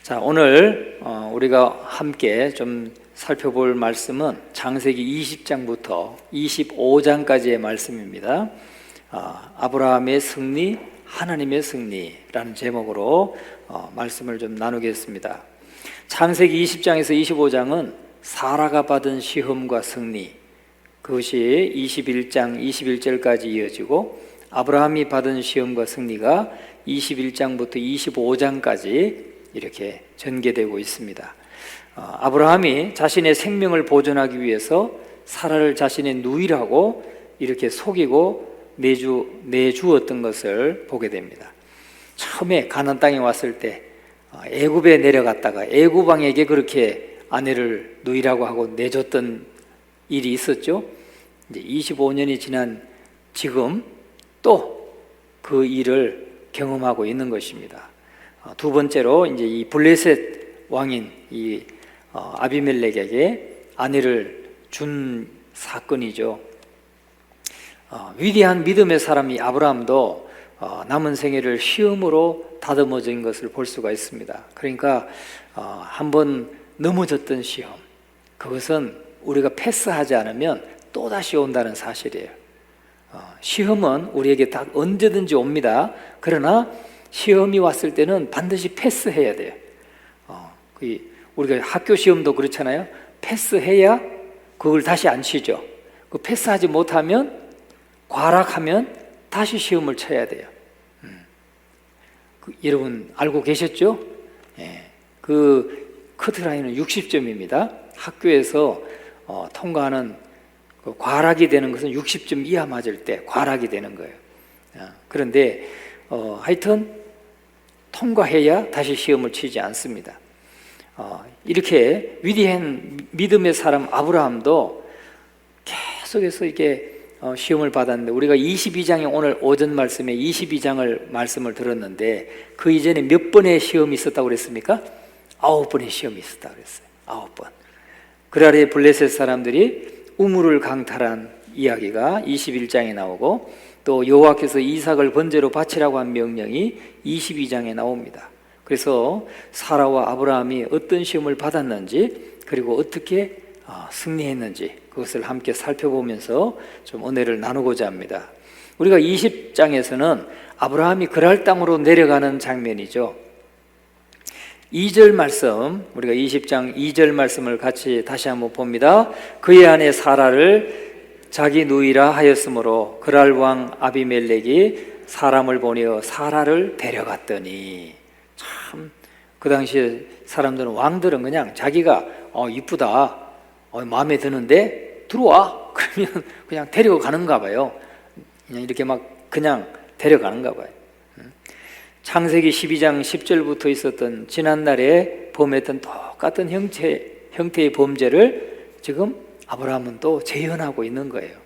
자, 오늘 우리가 함께 좀 살펴볼 말씀은 창세기 20장부터 25장까지의 말씀입니다. 아브라함의 승리, 하나님의 승리라는 제목으로 말씀을 좀 나누겠습니다. 창세기 20장에서 25장은 사라가 받은 시험과 승리, 그것이 21장 21절까지 이어지고, 아브라함이 받은 시험과 승리가 21장부터 25장까지 이렇게 전개되고 있습니다. 아브라함이 자신의 생명을 보존하기 위해서 사라를 자신의 누이라고 이렇게 속이고 내주었던 것을 보게 됩니다. 처음에 가나안 땅에 왔을 때 애굽에 내려갔다가 애굽 왕에게 그렇게 아내를 누이라고 하고 내줬던 일이 있었죠. 이제 25년이 지난 지금 또 그 일을 경험하고 있는 것입니다. 두 번째로 이제 이 블레셋 왕인 이 아비멜렉에게 아내를 준 사건이죠. 위대한 믿음의 사람이 아브라함도 남은 생애를 시험으로 다듬어진 것을 볼 수가 있습니다. 그러니까 한번 넘어졌던 시험, 그것은 우리가 패스하지 않으면 또다시 온다는 사실이에요. 시험은 우리에게 다 언제든지 옵니다. 그러나 시험이 왔을 때는 반드시 패스해야 돼요. 우리가 학교 시험도 그렇잖아요. 패스해야 그걸 다시 안 치죠. 그 패스하지 못하면, 과락하면 다시 시험을 쳐야 돼요. 여러분 알고 계셨죠? 그 커트라인은 60점입니다. 학교에서 통과하는 그 과락이 되는 것은 60점 이하 맞을 때 과락이 되는 거예요. 그런데 하여튼 통과해야 다시 시험을 치지 않습니다. 이렇게 위대한 믿음의 사람 아브라함도 계속해서 이렇게 시험을 받았는데, 우리가 22장에 오늘 오전 말씀에 22장을 말씀을 들었는데, 그 이전에 몇 번의 시험이 있었다고 그랬습니까? 9번의 시험이 있었다고 그랬어요. 9번. 그 아래 블레셋 사람들이 우물을 강탈한 이야기가 21장에 나오고, 또 여호와께서 이삭을 번제로 바치라고 한 명령이 22장에 나옵니다. 그래서 사라와 아브라함이 어떤 시험을 받았는지, 그리고 어떻게 승리했는지, 그것을 함께 살펴보면서 좀 은혜를 나누고자 합니다. 우리가 20장에서는 아브라함이 그랄 땅으로 내려가는 장면이죠. 2절 말씀, 우리가 20장 2절 말씀을 같이 다시 한번 봅니다. 그의 아내 사라를 자기 누이라 하였으므로 그랄 왕 아비멜렉이 사람을 보내어 사라를 데려갔더니, 참 그 당시에 사람들은, 왕들은 그냥 자기가 이쁘다, 마음에 드는데 들어와, 그러면 그냥 데려가는가 봐요. 그냥 이렇게 그냥 데려가는가 봐요. 창세기 12장 10절부터 있었던 지난날에 범했던 똑같은 형태의 범죄를 지금 아브라함은 또 재현하고 있는 거예요.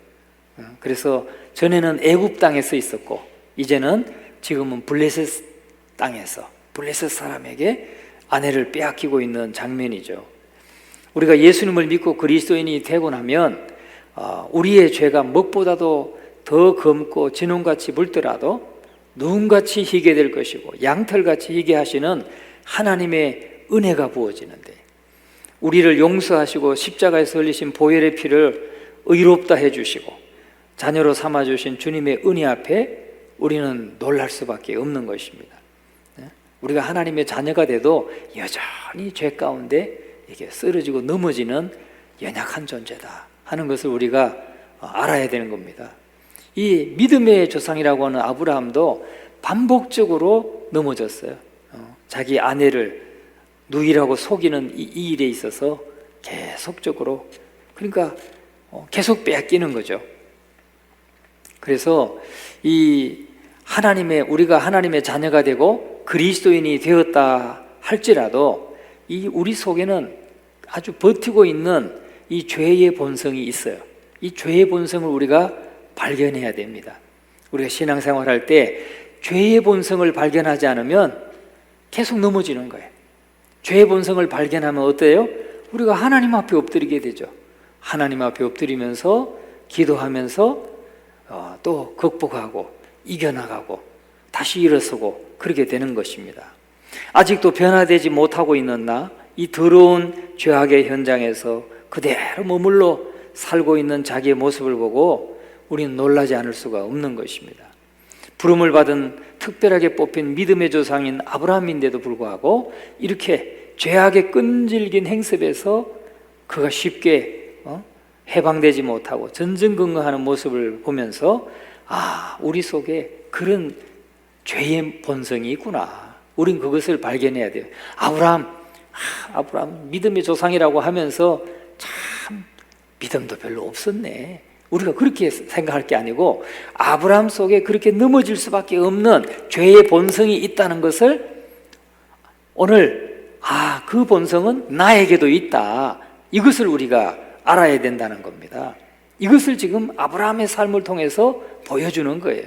그래서 전에는 애굽 땅에서 있었고, 이제는 지금은 블레셋 땅에서 블레셋 사람에게 아내를 빼앗기고 있는 장면이죠. 우리가 예수님을 믿고 그리스도인이 되고 나면 우리의 죄가 먹보다도 더 검고 진홍같이 붉더라도 눈같이 희게 될 것이고, 양털같이 희게 하시는 하나님의 은혜가 부어지는데, 우리를 용서하시고 십자가에서 흘리신 보혈의 피를 의롭다 해주시고 자녀로 삼아주신 주님의 은혜 앞에 우리는 놀랄 수밖에 없는 것입니다. 우리가 하나님의 자녀가 돼도 여전히 죄 가운데 이렇게 쓰러지고 넘어지는 연약한 존재다 하는 것을 우리가 알아야 되는 겁니다. 이 믿음의 조상이라고 하는 아브라함도 반복적으로 넘어졌어요. 자기 아내를 누이라고 속이는 이 일에 있어서 계속적으로, 그러니까 계속 빼앗기는 거죠. 그래서 우리가 하나님의 자녀가 되고 그리스도인이 되었다 할지라도 우리 속에는 아주 버티고 있는 이 죄의 본성이 있어요. 이 죄의 본성을 우리가 발견해야 됩니다. 우리가 신앙생활할 때 죄의 본성을 발견하지 않으면 계속 넘어지는 거예요. 죄의 본성을 발견하면 어때요? 우리가 하나님 앞에 엎드리게 되죠. 하나님 앞에 엎드리면서 기도하면서 또 극복하고 이겨나가고 다시 일어서고 그렇게 되는 것입니다. 아직도 변화되지 못하고 있는 나, 이 더러운 죄악의 현장에서 그대로 머물러 살고 있는 자기의 모습을 보고 우리는 놀라지 않을 수가 없는 것입니다. 부름을 받은 특별하게 뽑힌 믿음의 조상인 아브라함인데도 불구하고 이렇게 죄악의 끈질긴 행습에서 그가 쉽게 해방되지 못하고 전전긍긍하는 모습을 보면서 우리 속에 그런 죄의 본성이 있구나. 우린 그것을 발견해야 돼요. 아브라함 믿음의 조상이라고 하면서 참 믿음도 별로 없었네. 우리가 그렇게 생각할 게 아니고 아브라함 속에 그렇게 넘어질 수밖에 없는 죄의 본성이 있다는 것을 오늘 그 본성은 나에게도 있다. 이것을 우리가 알아야 된다는 겁니다. 이것을 지금 아브라함의 삶을 통해서 보여주는 거예요.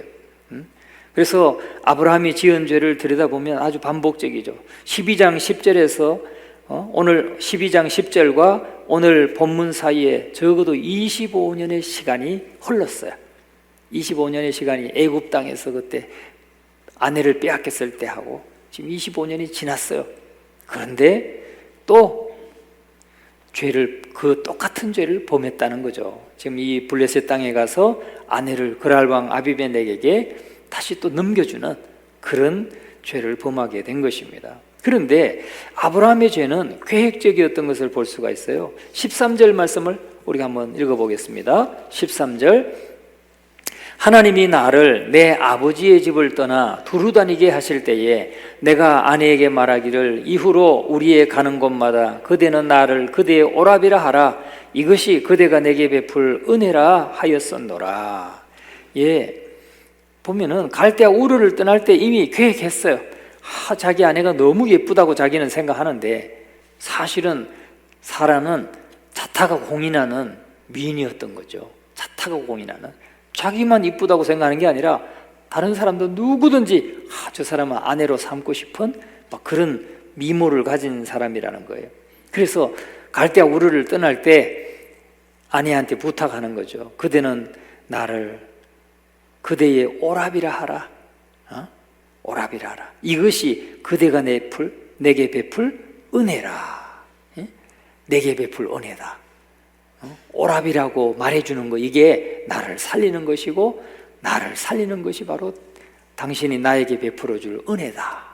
그래서 아브라함이 지은 죄를 들여다보면 아주 반복적이죠. 12장 10절에서 오늘 12장 10절과 오늘 본문 사이에 적어도 25년의 시간이 흘렀어요. 25년의 시간이 애굽 땅에서 그때 아내를 빼앗겼을 때 하고 지금 25년이 지났어요. 그런데 또 그 똑같은 죄를 범했다는 거죠. 지금 이 블레셋 땅에 가서 아내를 그랄 왕 아비멜렉에게 다시 또 넘겨주는 그런 죄를 범하게 된 것입니다. 그런데 아브라함의 죄는 계획적이었던 것을 볼 수가 있어요. 13절 말씀을 우리가 한번 읽어보겠습니다. 13절, 하나님이 나를 내 아버지의 집을 떠나 두루 다니게 하실 때에 내가 아내에게 말하기를 이후로 우리의 가는 곳마다 그대는 나를 그대의 오라비라 하라. 이것이 그대가 내게 베풀 은혜라 하였었노라. 보면은 갈대아 우르를 떠날 때 이미 계획했어요. 자기 아내가 너무 예쁘다고 자기는 생각하는데 사실은 사라는 자타가 공인하는 미인이었던 거죠. 자타가 공인하는, 자기만 이쁘다고 생각하는 게 아니라 다른 사람도 누구든지 저 사람은 아내로 삼고 싶은 그런 미모를 가진 사람이라는 거예요. 그래서 갈대아 우르를 떠날 때 아내한테 부탁하는 거죠. 그대는 나를 그대의 오라비라 하라. 오라비라 하라. 이것이 그대가 내게 베풀 은혜라. 내게 베풀 은혜다. 오라비라고 말해주는 거, 이게 나를 살리는 것이고 나를 살리는 것이 바로 당신이 나에게 베풀어줄 은혜다.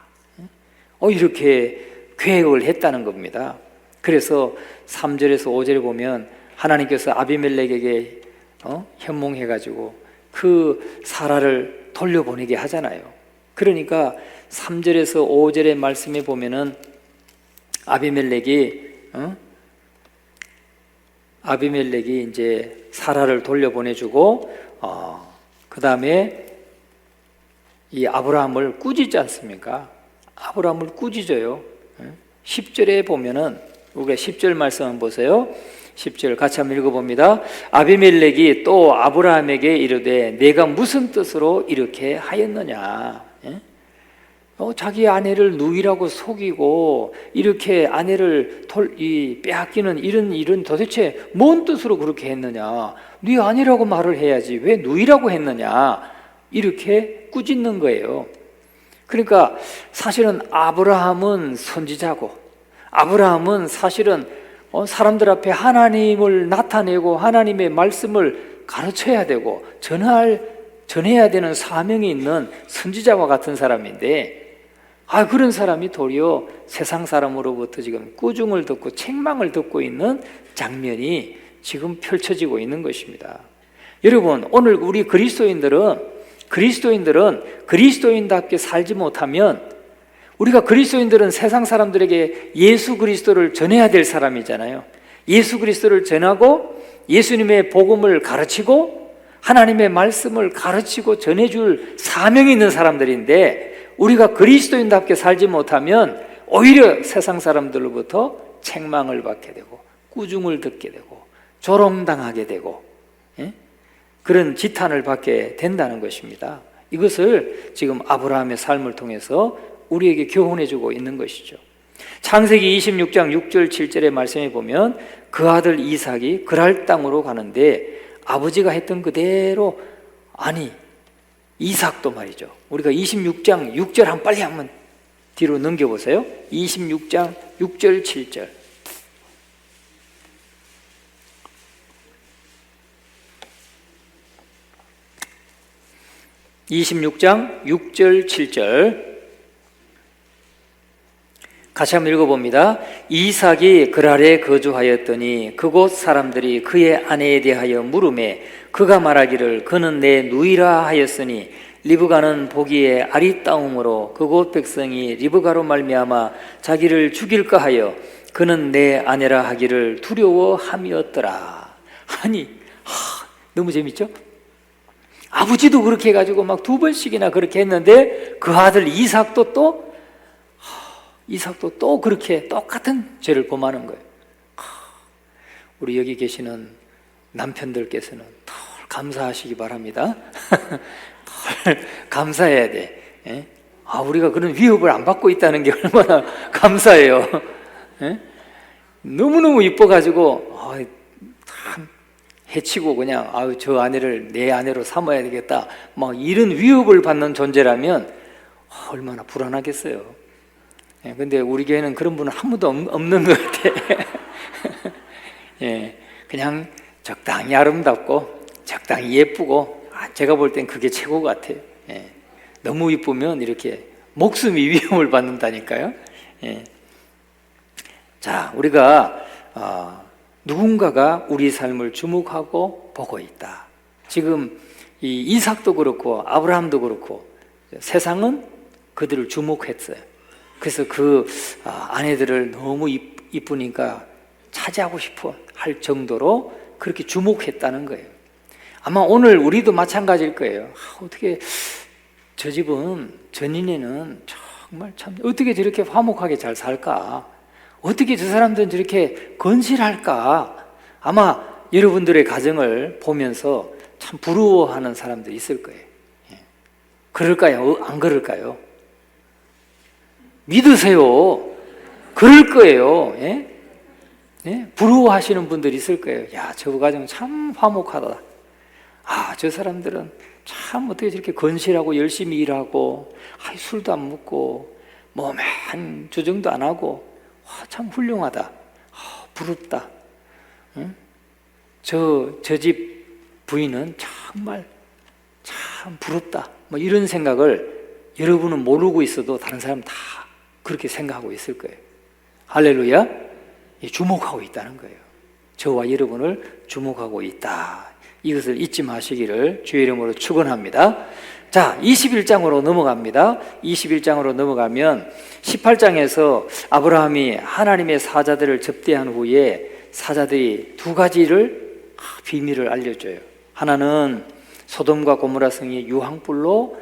이렇게 계획을 했다는 겁니다. 그래서 3절에서 5절에 보면 하나님께서 아비멜렉에게 현몽해가지고 그 사라를 돌려보내게 하잖아요. 그러니까 3절에서 5절의 말씀에 보면은 아비멜렉이 이제 사라를 돌려보내주고 그 다음에 이 아브라함을 꾸짖지 않습니까? 아브라함을 꾸짖어요. 10절에 보면은 우리가 10절 말씀 한번 보세요. 10절 같이 한번 읽어봅니다. 아비멜렉이 또 아브라함에게 이르되 내가 무슨 뜻으로 이렇게 하였느냐. 자기 아내를 누이라고 속이고 이렇게 아내를 빼앗기는 이런 일은 도대체 뭔 뜻으로 그렇게 했느냐. 네 아내라고 말을 해야지 왜 누이라고 했느냐. 이렇게 꾸짖는 거예요. 그러니까 사실은 아브라함은 선지자고 아브라함은 사실은 사람들 앞에 하나님을 나타내고 하나님의 말씀을 가르쳐야 되고 전해야 되는 사명이 있는 선지자와 같은 사람인데 그런 사람이 도리어 세상 사람으로부터 지금 꾸중을 듣고 책망을 듣고 있는 장면이 지금 펼쳐지고 있는 것입니다. 여러분, 오늘 우리 그리스도인들은 그리스도인답게 살지 못하면 우리가 그리스도인들은 세상 사람들에게 예수 그리스도를 전해야 될 사람이잖아요. 예수 그리스도를 전하고 예수님의 복음을 가르치고 하나님의 말씀을 가르치고 전해줄 사명이 있는 사람들인데 우리가 그리스도인답게 살지 못하면 오히려 세상 사람들로부터 책망을 받게 되고 꾸중을 듣게 되고 조롱당하게 되고 그런 지탄을 받게 된다는 것입니다. 이것을 지금 아브라함의 삶을 통해서 우리에게 교훈해주고 있는 것이죠. 창세기 26장 6절 7절의 말씀에 보면 그 아들 이삭이 그랄 땅으로 가는데 아버지가 했던 그대로 이삭도 말이죠. 우리가 26장 6절 빨리 한번 뒤로 넘겨보세요. 26장 6절 7절. 26장 6절 7절 같이 한번 읽어봅니다. 이삭이 그랄에 거주하였더니 그곳 사람들이 그의 아내에 대하여 물으매 그가 말하기를 그는 내 누이라 하였으니 리브가는 보기에 아리따움으로 그곳 백성이 리브가로 말미암아 자기를 죽일까 하여 그는 내 아내라 하기를 두려워함이었더라. 아니, 너무 재밌죠? 아버지도 그렇게 해가지고 막 2번씩이나 그렇게 했는데 그 아들 이삭도 또 그렇게 똑같은 죄를 범하는 거예요. 우리 여기 계시는 남편들께서는 덜 감사하시기 바랍니다. 덜 감사해야 돼. 예? 우리가 그런 위협을 안 받고 있다는 게 얼마나 감사해요. 예? 너무너무 이뻐가지고 참 해치고 그냥 저 아내를 내 아내로 삼아야 되겠다 막 이런 위협을 받는 존재라면 얼마나 불안하겠어요. 예, 근데 우리 교회는 그런 분은 한 분도 없는 것 같아. 예, 그냥 적당히 아름답고 적당히 예쁘고 제가 볼 땐 그게 최고 같아요. 예, 너무 이쁘면 이렇게 목숨이 위험을 받는다니까요. 예. 자, 우리가 누군가가 우리 삶을 주목하고 보고 있다. 지금 이 이삭도 그렇고 아브라함도 그렇고 세상은 그들을 주목했어요. 그래서 그 아내들을 너무 이쁘니까 차지하고 싶어 할 정도로 그렇게 주목했다는 거예요. 아마 오늘 우리도 마찬가지일 거예요. 어떻게 저 집은 전인에는 정말 참 어떻게 저렇게 화목하게 잘 살까? 어떻게 저 사람들은 저렇게 건실할까? 아마 여러분들의 가정을 보면서 참 부러워하는 사람들이 있을 거예요. 그럴까요? 안 그럴까요? 믿으세요. 그럴 거예요. 예? 예? 부러워하시는 분들이 있을 거예요. 야, 저 가정 참 화목하다. 저 사람들은 참 어떻게 저렇게 건실하고 열심히 일하고 술도 안 먹고 몸한 조정도 안 하고 참 훌륭하다. 부럽다. 응? 저 집 부인은 정말 참 부럽다. 뭐 이런 생각을 여러분은 모르고 있어도 다른 사람 다 그렇게 생각하고 있을 거예요. 할렐루야. 주목하고 있다는 거예요. 저와 여러분을 주목하고 있다. 이것을 잊지 마시기를 주의 이름으로 축원합니다. 자, 21장으로 넘어갑니다. 21장으로 넘어가면 18장에서 아브라함이 하나님의 사자들을 접대한 후에 사자들이 2가지를 비밀을 알려줘요. 하나는 소돔과 고모라 성이 유황불로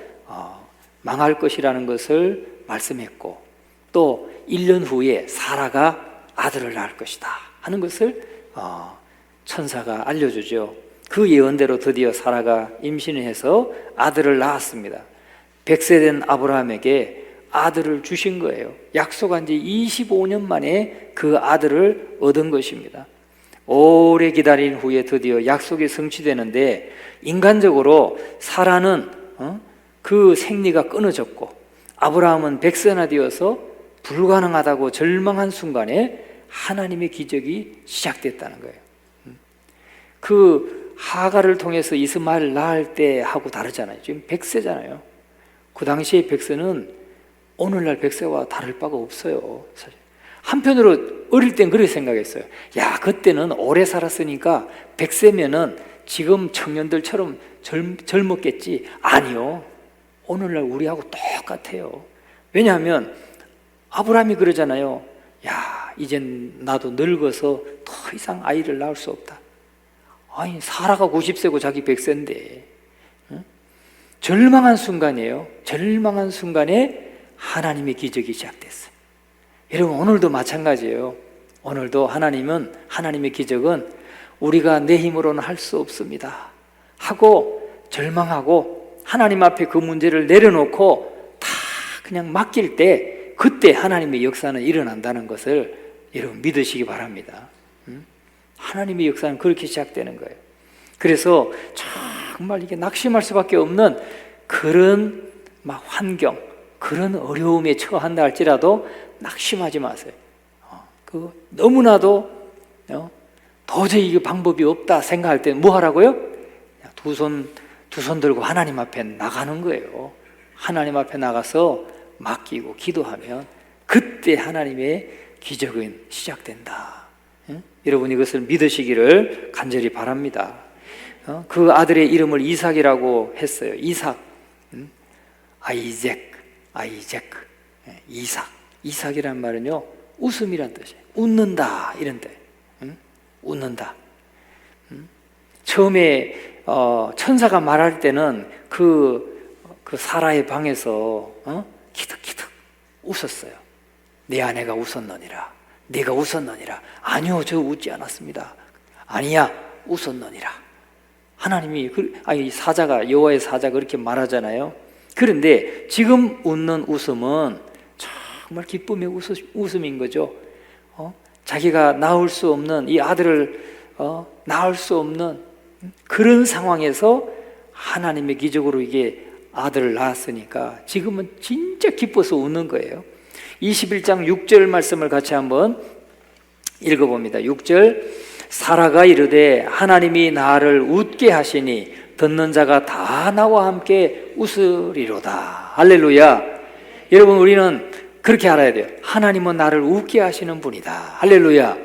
망할 것이라는 것을 말씀했고, 또 1년 후에 사라가 아들을 낳을 것이다 하는 것을 천사가 알려주죠. 그 예언대로 드디어 사라가 임신을 해서 아들을 낳았습니다. 100세 된 아브라함에게 아들을 주신 거예요. 약속한 지 25년 만에 그 아들을 얻은 것입니다. 오래 기다린 후에 드디어 약속이 성취되는데, 인간적으로 사라는 그 생리가 끊어졌고 아브라함은 100세나 되어서 불가능하다고 절망한 순간에 하나님의 기적이 시작됐다는 거예요. 그 하가를 통해서 이스마엘을 낳을 때 하고 다르잖아요. 지금 100세잖아요. 그 당시의 100세는 오늘날 100세와 다를 바가 없어요. 사실. 한편으로 어릴 땐 그렇게 생각했어요. 야, 그때는 오래 살았으니까 100세면은 지금 청년들처럼 젊었겠지. 아니요. 오늘날 우리하고 똑같아요. 왜냐하면 아브라함이 그러잖아요. 야, 이젠 나도 늙어서 더 이상 아이를 낳을 수 없다. 아니, 사라가 90세고 자기 100세인데 절망한 순간이에요. 절망한 순간에 하나님의 기적이 시작됐어요. 여러분, 오늘도 마찬가지예요. 오늘도 하나님의 기적은 우리가 내 힘으로는 할 수 없습니다 하고 절망하고 하나님 앞에 그 문제를 내려놓고 다 그냥 맡길 때, 그때 하나님의 역사는 일어난다는 것을 여러분 믿으시기 바랍니다. 하나님의 역사는 그렇게 시작되는 거예요. 그래서 정말 이게 낙심할 수밖에 없는 그런 막 환경, 그런 어려움에 처한다 할지라도 낙심하지 마세요. 너무나도 도저히 이 방법이 없다 생각할 때 뭐 하라고요? 두 손 들고 하나님 앞에 나가는 거예요. 하나님 앞에 나가서 맡기고 기도하면 그때 하나님의 기적은 시작된다. 여러분 이것을 믿으시기를 간절히 바랍니다. 그 아들의 이름을 이삭이라고 했어요. 이삭, 아이잭, 이삭이란 말은요 웃음이란 뜻이에요. 웃는다 이런 뜻. 웃는다. 처음에 천사가 말할 때는 그 사라의 방에서 키득키득 웃었어요. 내 아내가 웃었느니라. 네가 웃었느니라. 아니요, 저 웃지 않았습니다. 아니야, 웃었느니라. 하나님이 사자가 여호와의 사자가 그렇게 말하잖아요. 그런데 지금 웃는 웃음은 정말 기쁨의 웃음인 거죠. 자기가 낳을 수 없는 이 아들을 낳을 수 없는 그런 상황에서 하나님의 기적으로 이게 아들을 낳았으니까 지금은 진짜 기뻐서 웃는 거예요. 21장 6절 말씀을 같이 한번 읽어봅니다. 6절 사라가 이르되 하나님이 나를 웃게 하시니 듣는 자가 다 나와 함께 웃으리로다. 할렐루야. 여러분 우리는 그렇게 알아야 돼요. 하나님은 나를 웃게 하시는 분이다. 할렐루야.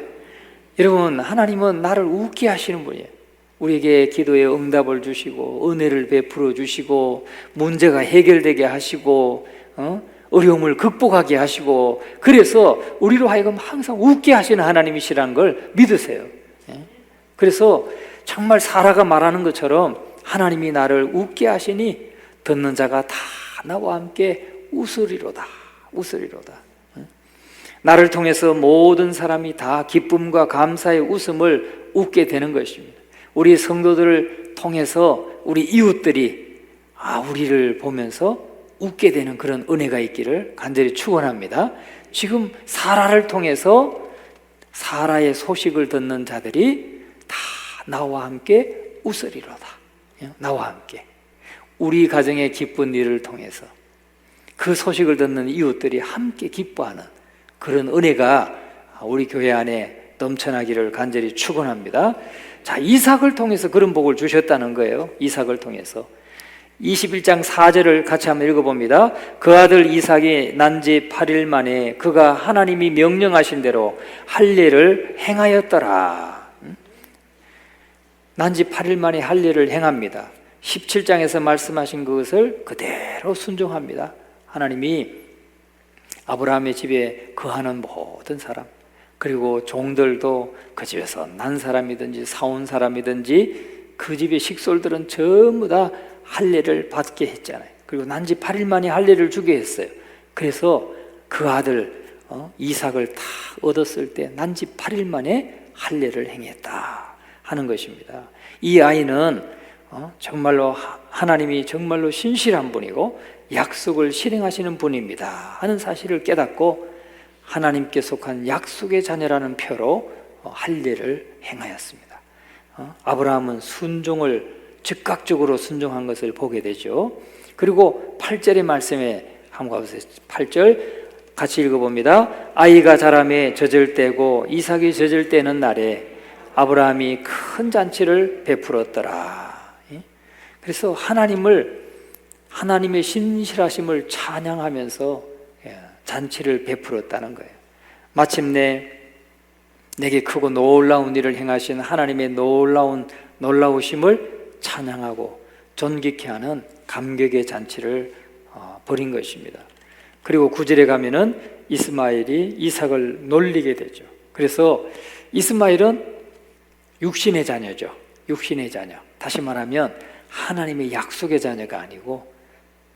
여러분 하나님은 나를 웃게 하시는 분이에요. 우리에게 기도에 응답을 주시고 은혜를 베풀어 주시고 문제가 해결되게 하시고 어려움을 극복하게 하시고 그래서 우리로 하여금 항상 웃게 하시는 하나님이시라는 걸 믿으세요. 그래서 정말 사라가 말하는 것처럼 하나님이 나를 웃게 하시니 듣는 자가 다 나와 함께 웃으리로다. 나를 통해서 모든 사람이 다 기쁨과 감사의 웃음을 웃게 되는 것입니다. 우리 성도들을 통해서 우리 이웃들이 우리를 보면서 웃게 되는 그런 은혜가 있기를 간절히 축원합니다. 지금 사라를 통해서 사라의 소식을 듣는 자들이 다 나와 함께 웃으리로다. 나와 함께 우리 가정의 기쁜 일을 통해서 그 소식을 듣는 이웃들이 함께 기뻐하는 그런 은혜가 우리 교회 안에 넘쳐나기를 간절히 축원합니다. 자, 이삭을 통해서 그런 복을 주셨다는 거예요. 이삭을 통해서 21장 4절을 같이 한번 읽어봅니다. 그 아들 이삭이 난 지 8일 만에 그가 하나님이 명령하신 대로 할례를 행하였더라. 난 지 8일 만에 할례를 행합니다. 17장에서 말씀하신 그것을 그대로 순종합니다. 하나님이 아브라함의 집에 거하는 모든 사람 그리고 종들도 그 집에서 난 사람이든지 사온 사람이든지 그 집의 식솔들은 전부 다 할례를 받게 했잖아요. 그리고 난 지 8일 만에 할례를 주게 했어요. 그래서 그 아들 이삭을 다 얻었을 때 난 지 8일 만에 할례를 행했다 하는 것입니다. 이 아이는 정말로 하나님이 정말로 신실한 분이고 약속을 실행하시는 분입니다 하는 사실을 깨닫고 하나님께 속한 약속의 자녀라는 표로 할례를 행하였습니다. 아브라함은 순종을 즉각적으로 순종한 것을 보게 되죠. 그리고 8절의 말씀에 한번 가보세요. 8절 같이 읽어봅니다. 아이가 자라매 젖을 때고 이삭이 젖을 때는 날에 아브라함이 큰 잔치를 베풀었더라. 그래서 하나님의 신실하심을 찬양하면서 잔치를 베풀었다는 거예요. 마침내 내게 크고 놀라운 일을 행하신 하나님의 놀라우심을 찬양하고 존귀케 하는 감격의 잔치를 벌인 것입니다. 그리고 9절에 가면은 이스마엘이 이삭을 놀리게 되죠. 그래서 이스마엘은 육신의 자녀죠. 육신의 자녀. 다시 말하면 하나님의 약속의 자녀가 아니고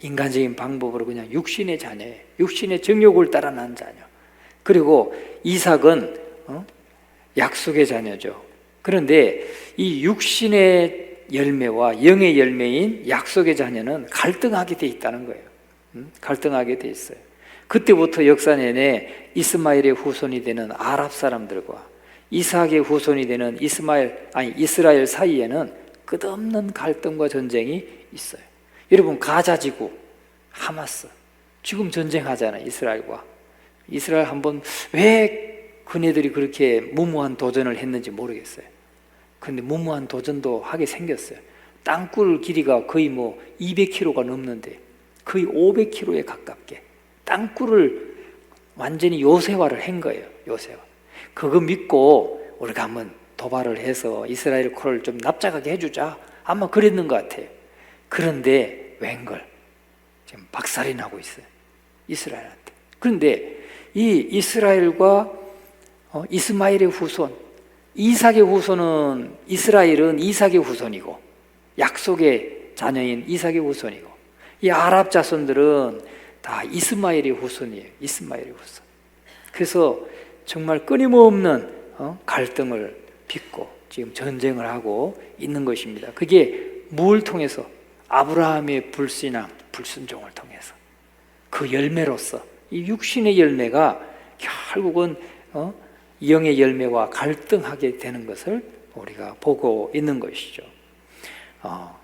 인간적인 방법으로 그냥 육신의 자녀예요. 육신의 정욕을 따라 난 자녀. 그리고 이삭은 약속의 자녀죠. 그런데 이 육신의 열매와 영의 열매인 약속의 자녀는 갈등하게 돼 있다는 거예요. 갈등하게 돼 있어요. 그때부터 역사 내내 이스마엘의 후손이 되는 아랍 사람들과 이삭의 후손이 되는 이스라엘 사이에는 끝없는 갈등과 전쟁이 있어요. 여러분 가자지구, 하마스 지금 전쟁하잖아요. 이스라엘 한번 왜 그네들이 그렇게 무모한 도전을 했는지 모르겠어요. 근데 무모한 도전도 하게 생겼어요. 땅굴 길이가 거의 200km가 넘는데 거의 500km에 가깝게 땅굴을 완전히 요새화를 한 거예요. 요새화. 그거 믿고 우리가 한번 도발을 해서 이스라엘 코를 좀 납작하게 해주자. 아마 그랬는 것 같아요. 그런데 웬걸 지금 박살이 나고 있어요. 이스라엘한테. 그런데 이 이스라엘과 이스마엘의 후손, 이삭의 후손은, 이스라엘은 이삭의 후손이고 약속의 자녀인 이삭의 후손이고, 이 아랍 자손들은 다 이스마엘의 후손이에요. 이스마엘의 후손. 그래서 정말 끊임없는 갈등을 빚고 지금 전쟁을 하고 있는 것입니다. 그게 뭘 통해서? 아브라함의 불신앙, 불순종을 통해서 그 열매로서 이 육신의 열매가 결국은 영의 열매와 갈등하게 되는 것을 우리가 보고 있는 것이죠.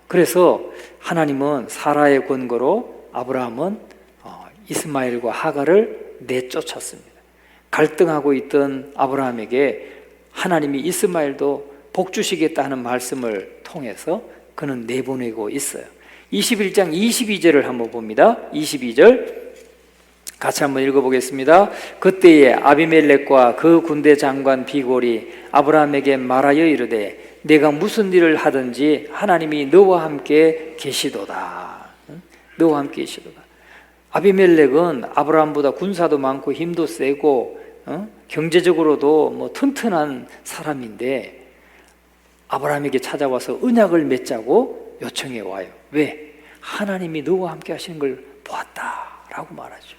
그래서 하나님은 사라의 권고로 아브라함은 이스마엘과 하갈을 내쫓았습니다. 갈등하고 있던 아브라함에게 하나님이 이스마엘도 복 주시겠다 하는 말씀을 통해서 그는 내보내고 있어요. 21장 22절을 한번 봅니다. 22절 같이 한번 읽어보겠습니다. 그때에 아비멜렉과 그 군대 장관 비골이 아브라함에게 말하여 이르되 내가 무슨 일을 하든지 하나님이 너와 함께 계시도다. 너와 함께 계시도다. 아비멜렉은 아브라함보다 군사도 많고 힘도 세고 경제적으로도 튼튼한 사람인데 아브라함에게 찾아와서 언약을 맺자고 요청해 와요. 왜? 하나님이 너와 함께 하시는 걸 보았다라고 말하죠.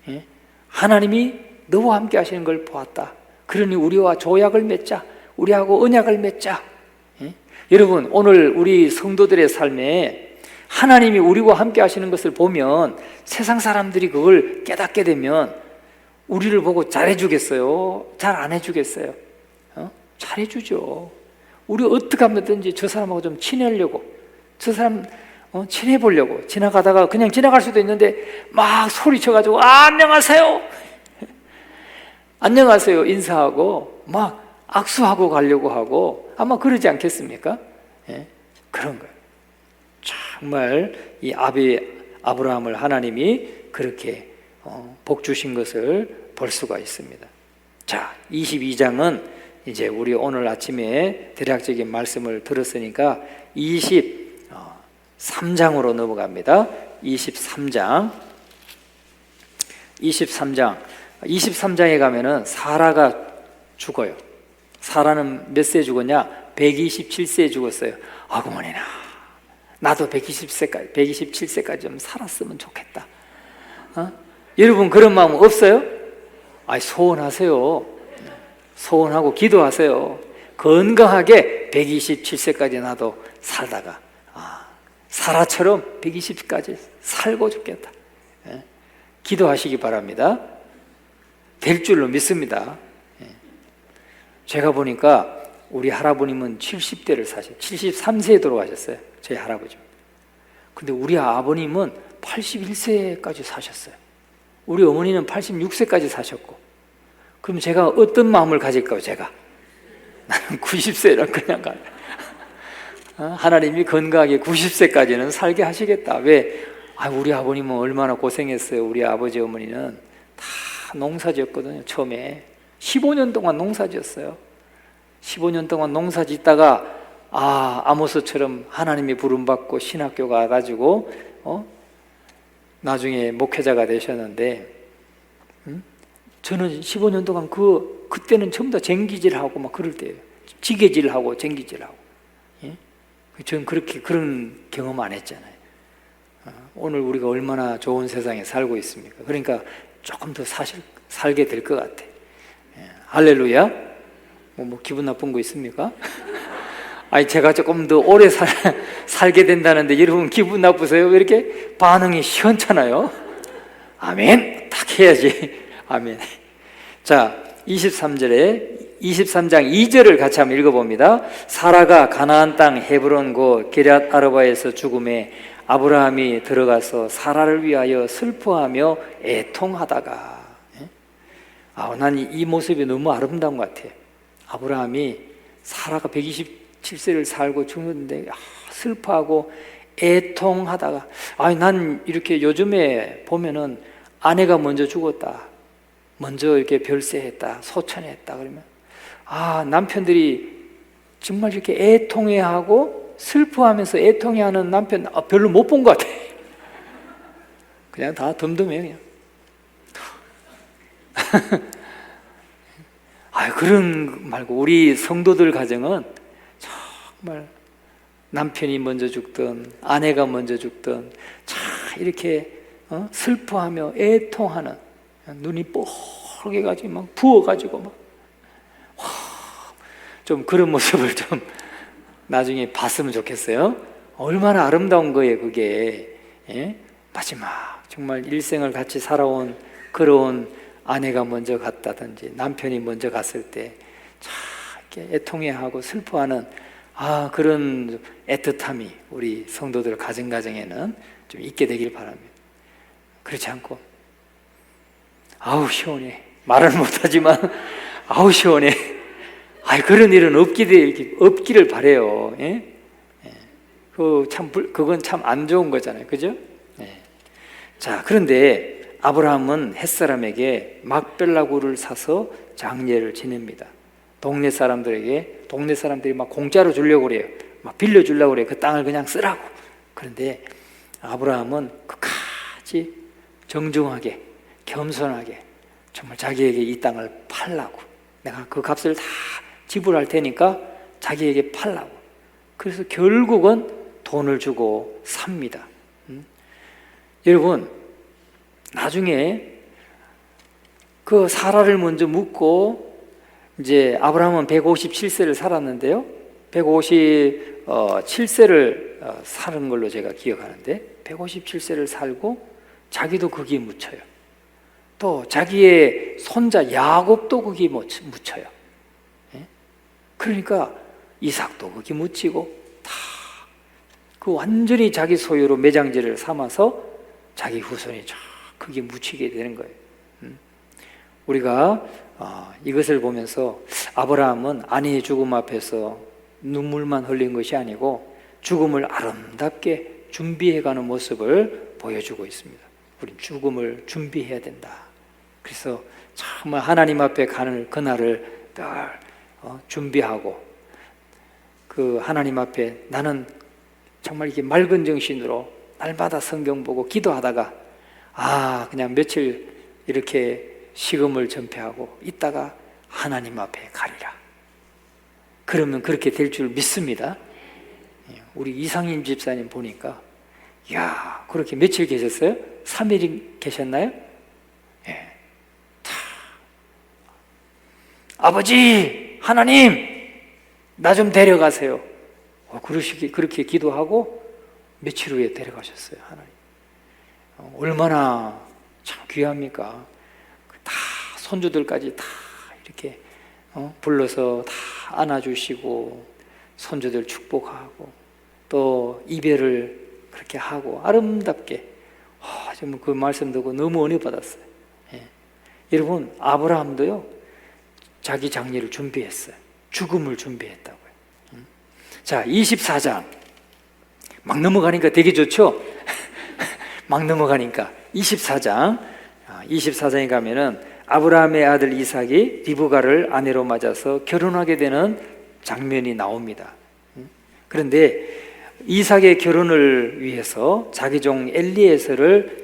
예? 하나님이 너와 함께 하시는 걸 보았다. 그러니 우리와 조약을 맺자. 우리하고 언약을 맺자. 예? 여러분, 오늘 우리 성도들의 삶에 하나님이 우리와 함께 하시는 것을 보면 세상 사람들이 그걸 깨닫게 되면 우리를 보고 잘해주겠어요? 잘 안 해주겠어요? 잘해주죠. 우리 어떻게 하면든지 저 사람하고 좀 친해지려고, 저 사람 친해보려고 지나가다가 그냥 지나갈 수도 있는데 막 소리쳐가지고 안녕하세요 안녕하세요 인사하고 막 악수하고 가려고 하고 아마 그러지 않겠습니까? 예? 그런 거예요. 정말 이 아브라함을 하나님이 그렇게 복 주신 것을 볼 수가 있습니다. 자, 22장은 이제 우리 오늘 아침에 대략적인 말씀을 들었으니까 23장으로 넘어갑니다. 23장에 가면은 사라가 죽어요. 사라는 몇 세에 죽었냐? 127세에 죽었어요. 아구머니나 나도 127세까지 좀 살았으면 좋겠다. 여러분 그런 마음 없어요? 소원하세요. 소원하고 기도하세요. 건강하게 127세까지 나도 살다가 사라처럼 120까지 살고 죽겠다. 예? 기도하시기 바랍니다. 될 줄로 믿습니다. 예. 제가 보니까 우리 할아버님은 70대를 73세에 돌아가셨어요. 저희 할아버지. 근데 우리 아버님은 81세까지 사셨어요. 우리 어머니는 86세까지 사셨고. 그럼 제가 어떤 마음을 가질까요? 제가 나는 90세라 그냥 가요. 하나님이 건강하게 90세까지는 살게 하시겠다. 왜? 우리 아버님은 얼마나 고생했어요. 우리 아버지 어머니는 다 농사지었거든요. 처음에 15년 동안 농사지었어요. 15년 동안 농사짓다가 아모스처럼 하나님이 부름받고 신학교 가가지고 나중에 목회자가 되셨는데 저는 15년 동안 그때는 전부 다 쟁기질하고 막 그럴 때예요. 지게질하고 쟁기질하고. 예? 저는 그런 경험 안 했잖아요. 오늘 우리가 얼마나 좋은 세상에 살고 있습니까? 그러니까 조금 더 살게 될 것 같아. 예. 할렐루야. 뭐 기분 나쁜 거 있습니까? 제가 조금 더 오래 살게 된다는데 여러분 기분 나쁘세요? 왜 이렇게 반응이 시원찮아요? 아멘. 딱 해야지. 아멘. 자, 23장 2절을 같이 한번 읽어봅니다. 사라가 가나안 땅 헤브론 고 기럇 아르바에서 죽음에 아브라함이 들어가서 사라를 위하여 슬퍼하며 애통하다가, 난 이 모습이 너무 아름다운 것 같아요. 아브라함이 사라가 127세를 살고 죽는데 슬퍼하고 애통하다가, 난 이렇게 요즘에 보면은 아내가 먼저 죽었다, 먼저 이렇게 별세했다, 소천했다 그러면 남편들이 정말 이렇게 애통해하고 슬퍼하면서 애통해하는 남편 별로 못 본 것 같아. 그냥 다 덤덤해 그냥. 그런 말고 우리 성도들 가정은 정말 남편이 먼저 죽든 아내가 먼저 죽든 이렇게 슬퍼하며 애통하는, 눈이 뽀개가지고 막 부어가지고 막 좀 그런 모습을 좀 나중에 봤으면 좋겠어요. 얼마나 아름다운 거예요 그게. 마지막 정말 일생을 같이 살아온 그런 아내가 먼저 갔다든지 남편이 먼저 갔을 때 이렇게 애통해하고 슬퍼하는 그런 애틋함이 우리 성도들 가정가정에는 좀 있게 되길 바랍니다. 그렇지 않고 시원해, 말은 못하지만 시원해, 그런 일은 없기를 바래요. 그건 참 안 좋은 거잖아요, 그죠? 자, 그런데 아브라함은 햇사람에게 막벨라굴을 사서 장례를 지냅니다. 동네 사람들이 막 공짜로 주려고 그래요. 막 빌려주려고 그래요. 그 땅을 그냥 쓰라고. 그런데 아브라함은 끝까지 정중하게, 겸손하게 정말 자기에게 이 땅을 팔라고, 내가 그 값을 다 지불할 테니까 자기에게 팔라고. 그래서 결국은 돈을 주고 삽니다. 여러분, 나중에 그 사라를 먼저 묻고 이제 아브라함은 157세를 살았는데요, 157세를 사는 걸로 제가 기억하는데 157세를 살고 자기도 거기에 묻혀요. 또 자기의 손자 야곱도 거기에 묻혀요. 그러니까 이삭도 거기 묻히고 다 그 완전히 자기 소유로 매장지를 삼아서 자기 후손이 거기에 묻히게 되는 거예요. 우리가 이것을 보면서 아브라함은 아내의 죽음 앞에서 눈물만 흘린 것이 아니고 죽음을 아름답게 준비해가는 모습을 보여주고 있습니다. 우린 죽음을 준비해야 된다. 그래서 정말 하나님 앞에 가는 그날을 늘 준비하고, 그 하나님 앞에 나는 정말 이게 맑은 정신으로 날마다 성경 보고 기도하다가 그냥 며칠 이렇게 식음을 전폐하고 있다가 하나님 앞에 가리라. 그러면 그렇게 될 줄 믿습니다. 우리 이상임 집사님 보니까 그렇게 며칠 계셨어요? 3일 계셨나요? 아버지 하나님 나 좀 데려가세요. 그렇게 기도하고 며칠 후에 데려가셨어요. 하나님 얼마나 참 귀합니까? 다 손주들까지 다 이렇게 불러서 다 안아주시고 손주들 축복하고 또 이별을 그렇게 하고 아름답게, 정말 그 말씀 듣고 너무 은혜 받았어요. 여러분, 아브라함도요 자기 장례를 준비했어요. 죽음을 준비했다고요. 자, 24장 막 넘어가니까 되게 좋죠? 막 넘어가니까 24장에 가면은 아브라함의 아들 이삭이 리브가를 아내로 맞아서 결혼하게 되는 장면이 나옵니다. 그런데 이삭의 결혼을 위해서 자기 종 엘리에셀을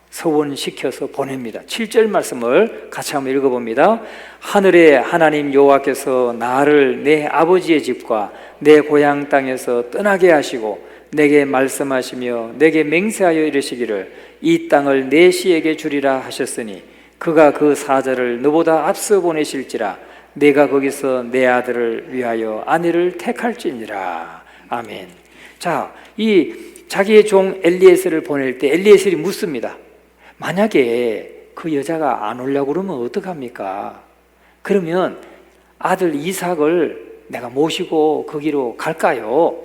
서원시켜서 보냅니다. 7절 말씀을 같이 한번 읽어봅니다. 하늘의 하나님 여호와께서 나를 내 아버지의 집과 내 고향 땅에서 떠나게 하시고 내게 말씀하시며 내게 맹세하여 이르시기를 이 땅을 내 씨에게 주리라 하셨으니 그가 그 사자를 너보다 앞서 보내실지라 내가 거기서 내 아들을 위하여 아내를 택할지니라. 아멘. 자, 이 자기의 종 엘리에셀을 보낼 때 엘리에셀이 묻습니다. 만약에 그 여자가 안 오려고 그러면 어떡합니까? 그러면 아들 이삭을 내가 모시고 거기로 갈까요?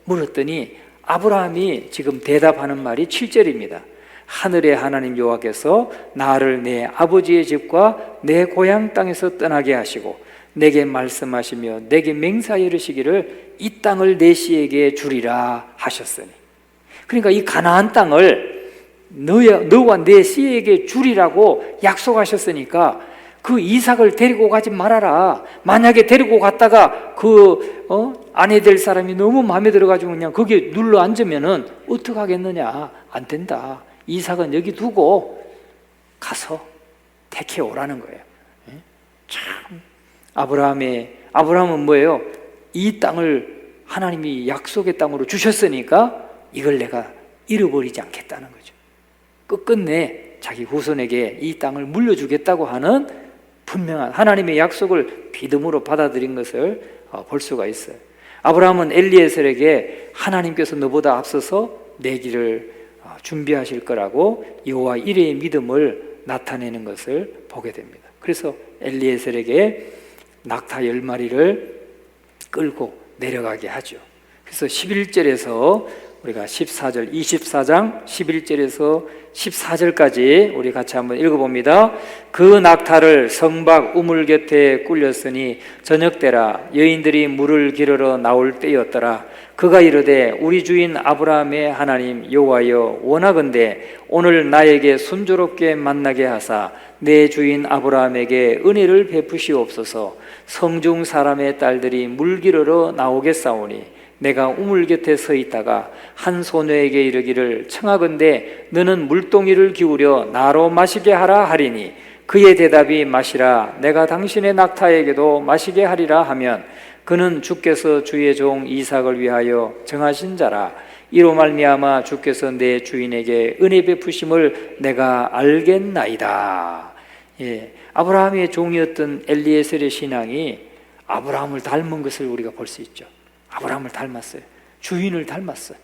물었더니 아브라함이 지금 대답하는 말이 7절입니다. 하늘의 하나님 여호와께서 나를 내 아버지의 집과 내 고향 땅에서 떠나게 하시고 내게 말씀하시며 내게 맹세하여 이르시기를 이 땅을 내 씨에게 주리라 하셨으니, 그러니까 이 가나안 땅을 너와 내 씨에게 주리라고 약속하셨으니까 그 이삭을 데리고 가지 말아라. 만약에 데리고 갔다가 아내 될 사람이 너무 마음에 들어가지고 그냥 거기에 눌러 앉으면은 어떡하겠느냐. 안 된다. 이삭은 여기 두고 가서 택해 오라는 거예요. 참, 아브라함은 뭐예요? 이 땅을 하나님이 약속의 땅으로 주셨으니까 이걸 내가 잃어버리지 않겠다는 거죠. 끝끝내 자기 후손에게 이 땅을 물려주겠다고 하는 분명한 하나님의 약속을 믿음으로 받아들인 것을 볼 수가 있어요. 아브라함은 엘리에셀에게 하나님께서 너보다 앞서서 내 길을 준비하실 거라고 여호와 이레의 믿음을 나타내는 것을 보게 됩니다. 그래서 엘리에셀에게 낙타 10마리를 끌고 내려가게 하죠. 그래서 11절에서 우리가 24장 11절에서 14절까지 우리 같이 한번 읽어봅니다. 그 낙타를 성박 우물 곁에 꿀렸으니 저녁때라 여인들이 물을 기르러 나올 때였더라. 그가 이르되 우리 주인 아브라함의 하나님 여호와여 원하건대 오늘 나에게 순조롭게 만나게 하사 내 주인 아브라함에게 은혜를 베푸시옵소서. 성중 사람의 딸들이 물 기르러 나오겠사오니 내가 우물 곁에 서 있다가 한 소녀에게 이르기를 청하건대 너는 물동이를 기울여 나로 마시게 하라 하리니 그의 대답이 마시라 내가 당신의 낙타에게도 마시게 하리라 하면 그는 주께서 주의 종 이삭을 위하여 정하신 자라. 이로 말미암아 주께서 내 주인에게 은혜 베푸심을 내가 알겠나이다. 아브라함의 종이었던 엘리에셀의 신앙이 아브라함을 닮은 것을 우리가 볼 수 있죠. 아브라함을 닮았어요. 주인을 닮았어요.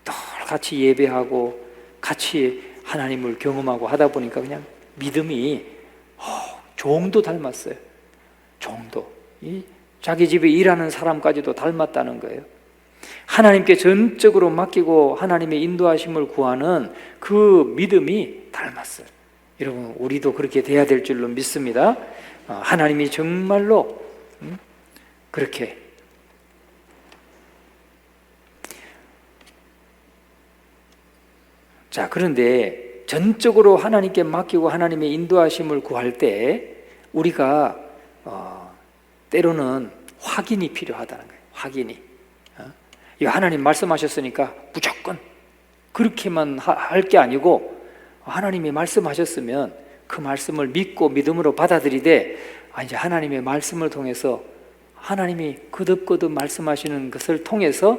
늘 같이 예배하고 같이 하나님을 경험하고 하다 보니까 그냥 믿음이 종도 닮았어요. 종도 자기 집에 일하는 사람까지도 닮았다는 거예요. 하나님께 전적으로 맡기고 하나님의 인도하심을 구하는 그 믿음이 닮았어요. 여러분 우리도 그렇게 돼야 될 줄로 믿습니다. 하나님이 정말로 그렇게 자, 그런데 전적으로 하나님께 맡기고 하나님의 인도하심을 구할 때 우리가 때로는 확인이 필요하다는 거예요. 확인이. 하나님 말씀하셨으니까 무조건 그렇게만 할 게 아니고 하나님이 말씀하셨으면 그 말씀을 믿고 믿음으로 받아들이되 이제 하나님의 말씀을 통해서 하나님이 거듭거듭 말씀하시는 것을 통해서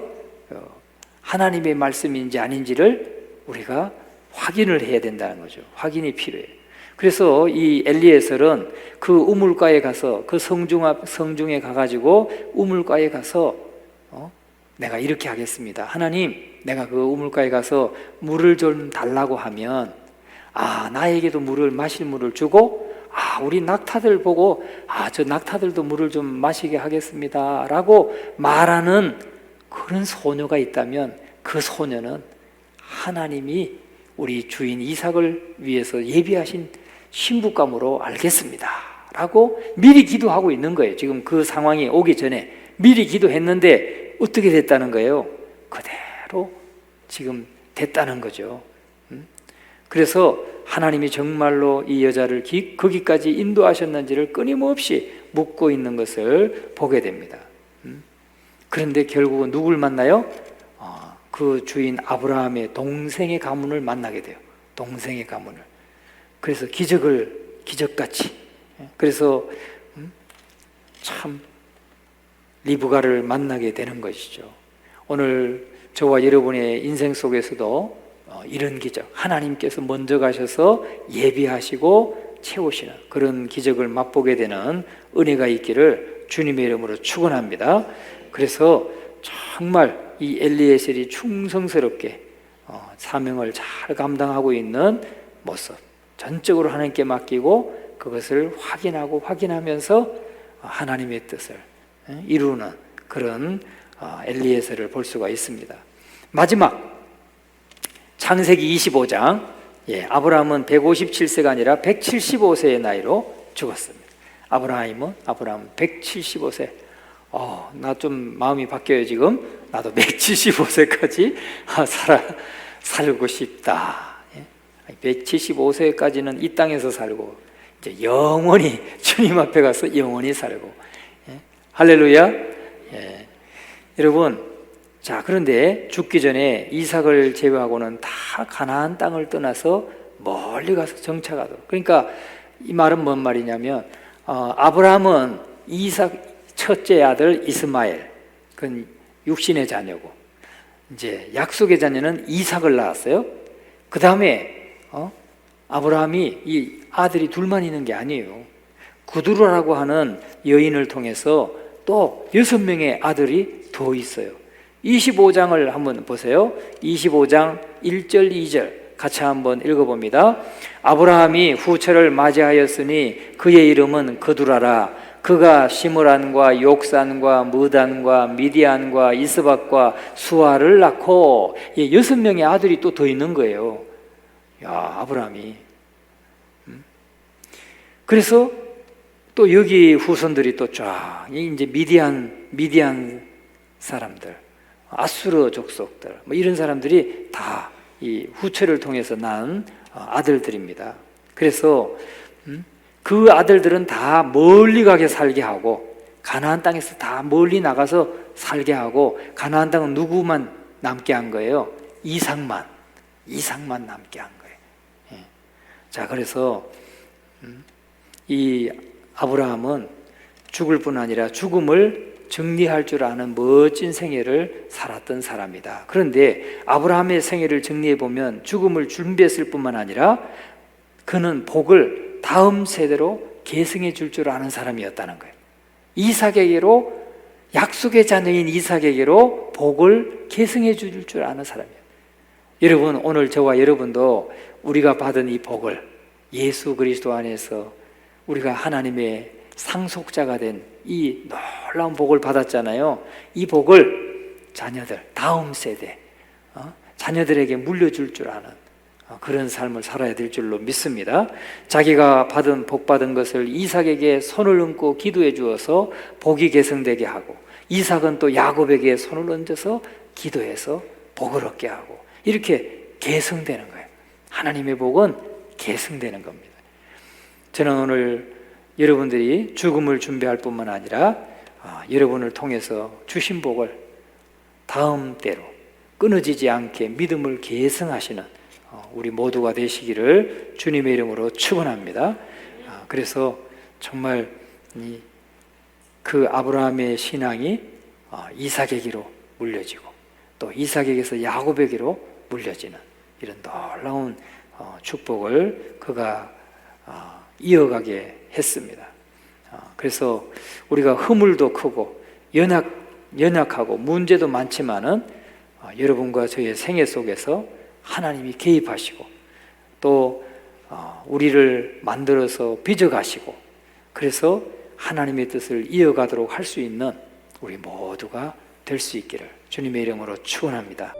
하나님의 말씀인지 아닌지를 우리가 확인을 해야 된다는 거죠. 확인이 필요해요. 그래서 이 엘리에셀은 그 우물가에 가서 그 성중에 가가지고 우물가에 가서 내가 이렇게 하겠습니다. 하나님, 내가 그 우물가에 가서 물을 좀 달라고 하면 나에게도 마실 물을 주고 우리 낙타들 보고 저 낙타들도 물을 좀 마시게 하겠습니다 라고 말하는 그런 소녀가 있다면 그 소녀는 하나님이 우리 주인 이삭을 위해서 예비하신 신부감으로 알겠습니다 라고 미리 기도하고 있는 거예요. 지금 그 상황이 오기 전에 미리 기도했는데 어떻게 됐다는 거예요? 그대로 지금 됐다는 거죠. 그래서 하나님이 정말로 이 여자를 거기까지 인도하셨는지를 끊임없이 묻고 있는 것을 보게 됩니다. 그런데 결국은 누굴 만나요? 그 주인 아브라함의 동생의 가문을 만나게 돼요. 동생의 가문을. 그래서 기적같이. 그래서 참 리브가를 만나게 되는 것이죠. 오늘 저와 여러분의 인생 속에서도 이런 기적, 하나님께서 먼저 가셔서 예비하시고 채우시는 그런 기적을 맛보게 되는 은혜가 있기를 주님의 이름으로 축원합니다. 그래서 정말 이 엘리에셀이 충성스럽게 사명을 잘 감당하고 있는 모습, 전적으로 하나님께 맡기고 그것을 확인하면서 하나님의 뜻을 이루는 그런 엘리에셀을 볼 수가 있습니다. 마지막 창세기 25장, 아브라함은 157세가 아니라 175세의 나이로 죽었습니다. 아브라함은 175세. 나 좀 마음이 바뀌어요. 지금 나도 175세까지 살고 싶다. 175세까지는 이 땅에서 살고 이제 영원히 주님 앞에 가서 영원히 살고. 할렐루야. 여러분, 자, 그런데 죽기 전에 이삭을 제외하고는 다 가나안 땅을 떠나서 멀리 가서 정착하도록. 그러니까 이 말은 뭔 말이냐면, 아브라함은 이삭 첫째 아들 이스마엘, 그건 육신의 자녀고, 이제 약속의 자녀는 이삭을 낳았어요. 그 다음에 아브라함이 이 아들이 둘만 있는 게 아니에요. 구두라라고 하는 여인을 통해서 또 6명의 아들이 더 있어요. 25장을 한번 보세요. 25장 1절 2절 같이 한번 읽어봅니다. 아브라함이 후처를 맞이하였으니 그의 이름은 그두라라. 그가 시므란과 욕산과 무단과 미디안과 이스박과 수아를 낳고 6명의 아들이 또 더 있는 거예요. 야, 아브라함이. 그래서 또 여기 후손들이 또 쫙 이제 미디안 사람들, 아수르 족속들, 뭐 이런 사람들이 다 이 후처를 통해서 낳은 아들들입니다. 그래서 그 아들들은 다 멀리 가게 살게 하고, 가나안 땅에서 다 멀리 나가서 살게 하고, 가나안 땅은 누구만 남게 한 거예요? 이삭만 남게 한 거예요. 자, 그래서 이 아브라함은 죽을 뿐 아니라 죽음을 정리할 줄 아는 멋진 생애를 살았던 사람이다. 그런데 아브라함의 생애를 정리해 보면 죽음을 준비했을 뿐만 아니라 그는 복을 다음 세대로 계승해 줄 아는 사람이었다는 거예요. 이삭에게로, 약속의 자녀인 이삭에게로 복을 계승해 줄 아는 사람이에요. 여러분, 오늘 저와 여러분도 우리가 받은 이 복을, 예수 그리스도 안에서 우리가 하나님의 상속자가 된 이 놀라운 복을 받았잖아요. 이 복을 자녀들, 다음 세대, 자녀들에게 물려줄 줄 아는 그런 삶을 살아야 될 줄로 믿습니다. 자기가 복 받은 것을 이삭에게 손을 얹고 기도해 주어서 복이 계승되게 하고, 이삭은 또 야곱에게 손을 얹어서 기도해서 복을 얻게 하고, 이렇게 계승되는 거예요. 하나님의 복은 계승되는 겁니다. 저는 오늘 여러분들이 죽음을 준비할 뿐만 아니라 여러분을 통해서 주신 복을 다음 때로 끊어지지 않게 믿음을 계승하시는 우리 모두가 되시기를 주님의 이름으로 축원합니다. 그래서 정말 그 아브라함의 신앙이 이삭에게로 물려지고, 또 이삭에게서 야곱에게로 물려지는 이런 놀라운 축복을 그가 이어가게 했습니다. 그래서 우리가 허물도 크고 연약하고 문제도 많지만은 여러분과 저의 생애 속에서 하나님이 개입하시고, 또 우리를 만들어서 빚어가시고, 그래서 하나님의 뜻을 이어가도록 할 수 있는 우리 모두가 될 수 있기를 주님의 이름으로 축원합니다.